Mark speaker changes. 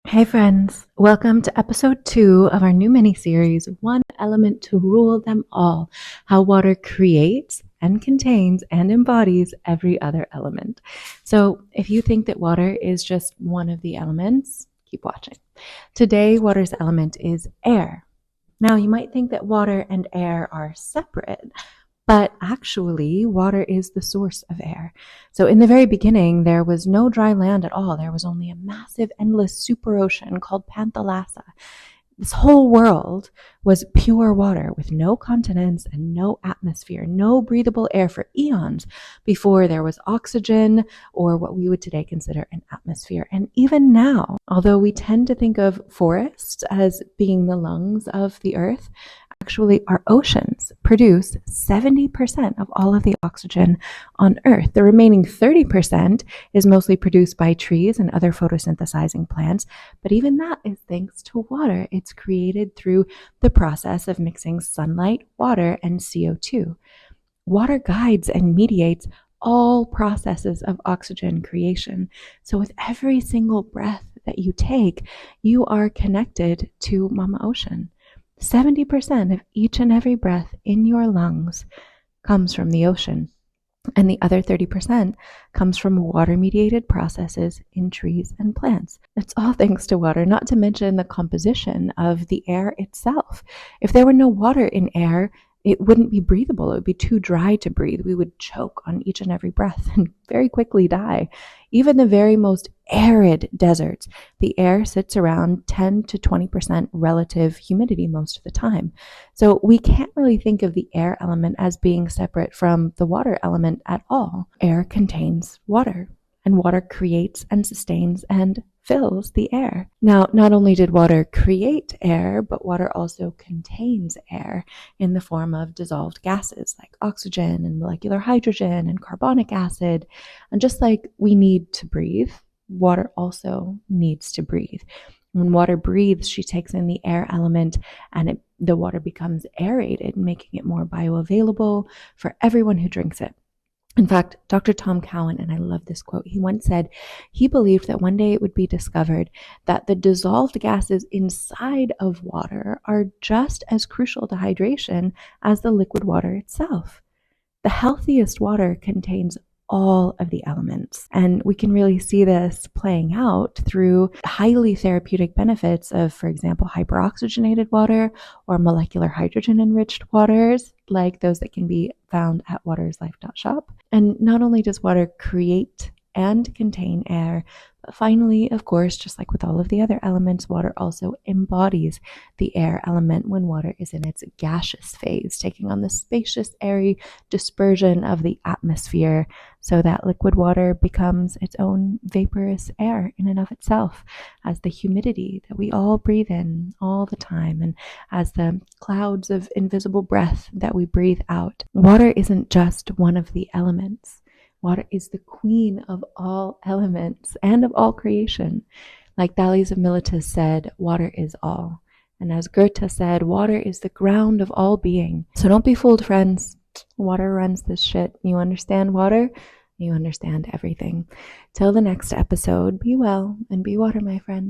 Speaker 1: Hey friends, welcome to episode 2 of our new mini-series, One Element to Rule Them All, how water creates and contains and embodies every other element. So if you think that water is just one of the elements, keep watching. Today, water's element is air. Now, you might think that water and air are separate, but actually, water is the source of air. So, in the very beginning, there was no dry land at all. There was only a massive, endless superocean called Panthalassa. This whole world was pure water with no continents and no atmosphere, no breathable air for eons before there was oxygen or what we would today consider an atmosphere. And even now, although we tend to think of forests as being the lungs of the earth, actually our oceans produce 70% of all of the oxygen on Earth. The remaining 30% is mostly produced by trees and other photosynthesizing plants, but even that is thanks to water. It's created through the process of mixing sunlight, water, and CO2. Water guides and mediates all processes of oxygen creation. So with every single breath that you take, you are connected to Mama Ocean. 70% of each and every breath in your lungs comes from the ocean, and the other 30% comes from water-mediated processes in trees and plants. It's all thanks to water, not to mention the composition of the air itself. If there were no water in air, it wouldn't be breathable. It would be too dry to breathe. We would choke on each and every breath and very quickly die. Even the very most arid deserts, the air sits around 10 to 20% relative humidity most of the time. So we can't really think of the air element as being separate from the water element at all. Air contains water, and water creates and sustains and fills the air. Now, not only did water create air, but water also contains air in the form of dissolved gases like oxygen and molecular hydrogen and carbonic acid. And just like we need to breathe, water also needs to breathe. When water breathes, she takes in the air element and the water becomes aerated, making it more bioavailable for everyone who drinks it. In fact, Dr. Tom Cowan, and I love this quote, he once said he believed that one day it would be discovered that the dissolved gases inside of water are just as crucial to hydration as the liquid water itself. The healthiest water contains all of the elements. And we can really see this playing out through highly therapeutic benefits of, for example, hyperoxygenated water or molecular hydrogen enriched waters, like those that can be found at waterslife.shop. And not only does water create and contain air, but finally, of course, just like with all of the other elements, water also embodies the air element when water is in its gaseous phase, taking on the spacious, airy dispersion of the atmosphere so that liquid water becomes its own vaporous air in and of itself, as the humidity that we all breathe in all the time, and as the clouds of invisible breath that we breathe out. Water isn't just one of the elements. Water is the queen of all elements and of all creation. Like Thales of Miletus said, water is all. And as Goethe said, water is the ground of all being. So don't be fooled, friends. Water runs this shit. You understand water? You understand everything. Till the next episode, be well and be water, my friend.